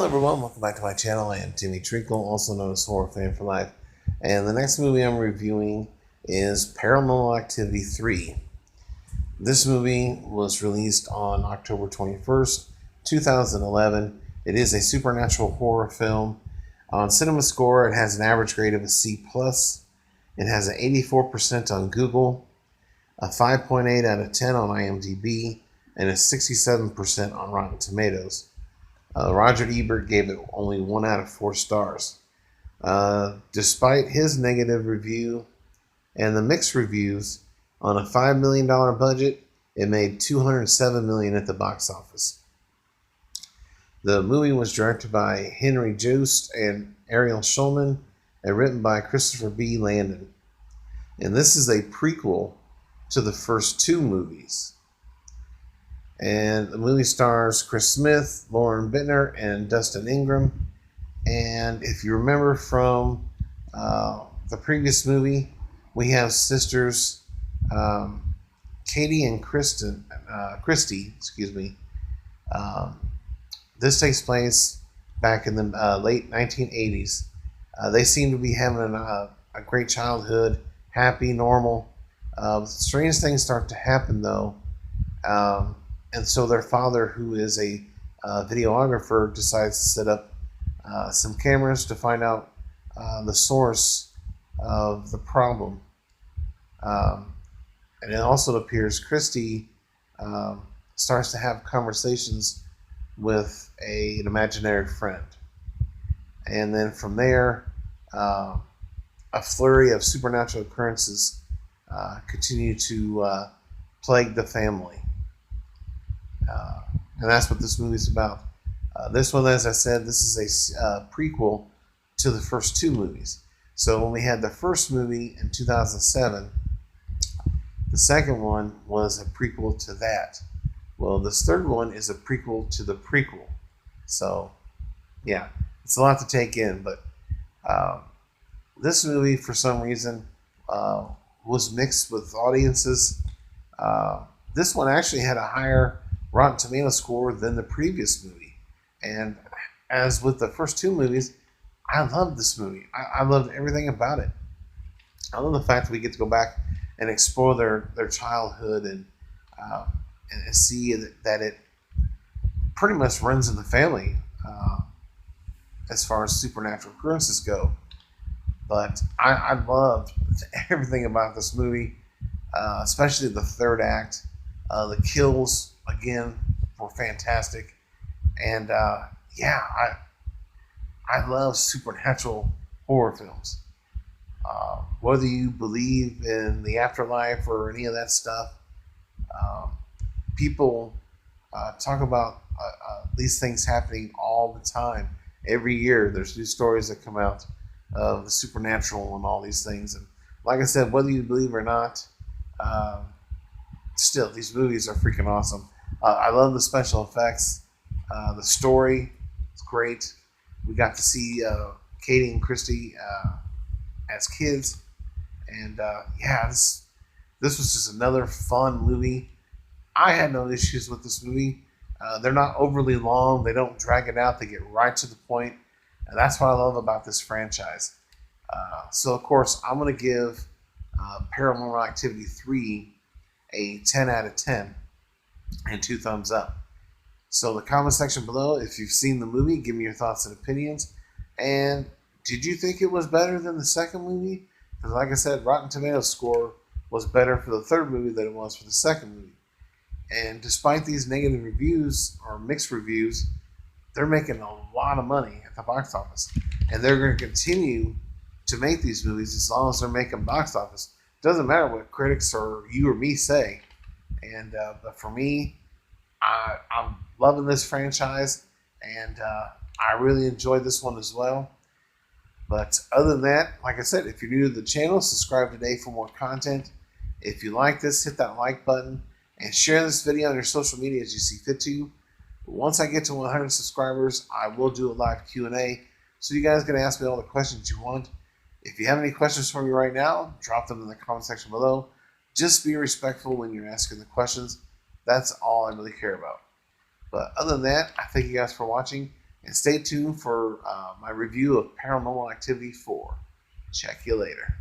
everyone, welcome back to my channel. I am Timmy Treacle, also known as Horror Fan for Life. And the next movie I'm reviewing is Paranormal Activity 3. This movie was released on October 21st, 2011. It is a supernatural horror film. On CinemaScore, it has an average grade of a C+. It has an 84% on Google, a 5.8 out of 10 on IMDb, and a 67% on Rotten Tomatoes. Roger Ebert gave it only 1 out of 4 stars. Despite his negative review and the mixed reviews, on a $5 million budget, it made $207 million at the box office. The movie was directed by Henry Joost and Ariel Schulman and written by Christopher B. Landon. And this is a prequel to the first 2 movies. And the movie stars Chris Smith, Lauren Bittner, and Dustin Ingram. And if you remember from the previous movie, we have sisters Katie and Christy. This takes place back in the late 1980s. They seem to be having a great childhood, happy, normal. Strange things start to happen though. And so their father, who is a videographer, decides to set up some cameras to find out the source of the problem. And it also appears Christy starts to have conversations with an imaginary friend. And then from there, a flurry of supernatural occurrences continue to plague the family. And that's what this movie is about. This one, as I said, this is a prequel to the first 2 movies. So when we had the first movie in 2007, the second one was a prequel to that. Well, this third one is a prequel to the prequel. So, yeah, it's a lot to take in. But this movie, for some reason, was mixed with audiences. This one actually had a higher Rotten Tomato score than the previous movie. And as with the first 2 movies, I loved this movie. I loved everything about it. I love the fact that we get to go back and explore their childhood and see that it pretty much runs in the family as far as supernatural occurrences go. But I loved everything about this movie, especially the third act. The kills, again, were fantastic. And I love supernatural horror films. Whether you believe in the afterlife or any of that stuff, people talk about these things happening all the time. Every year there's new stories that come out of the supernatural and all these things. And like I said, whether you believe or not, still, these movies are freaking awesome. I love the special effects. The story is great. We got to see Katie and Christy as kids. And this was just another fun movie. I had no issues with this movie. They're not overly long. They don't drag it out. They get right to the point. And that's what I love about this franchise. So, of course, I'm going to give Paranormal Activity 3 a 10 out of 10 and 2 thumbs up. So the comment section below, if you've seen the movie, give me your thoughts and opinions. And did you think it was better than the second movie? Because like I said, Rotten Tomatoes score was better for the third movie than it was for the second movie. And despite these negative reviews or mixed reviews, they're making a lot of money at the box office. And they're going to continue to make these movies as long as they're making box office. Doesn't matter what critics or you or me say. And but for me, I'm loving this franchise, and I really enjoyed this one as well. But other than that, like I said, if you're new to the channel, subscribe today for more content. If you like this, hit that like button and share this video on your social media as you see fit to. Once I get to 100 subscribers, I will do a live Q&A, so you guys can ask me all the questions you want. If you have any questions for me right now, drop them in the comment section below. Just be respectful when you're asking the questions. That's all I really care about. But other than that, I thank you guys for watching. And stay tuned for my review of Paranormal Activity 4. Check you later.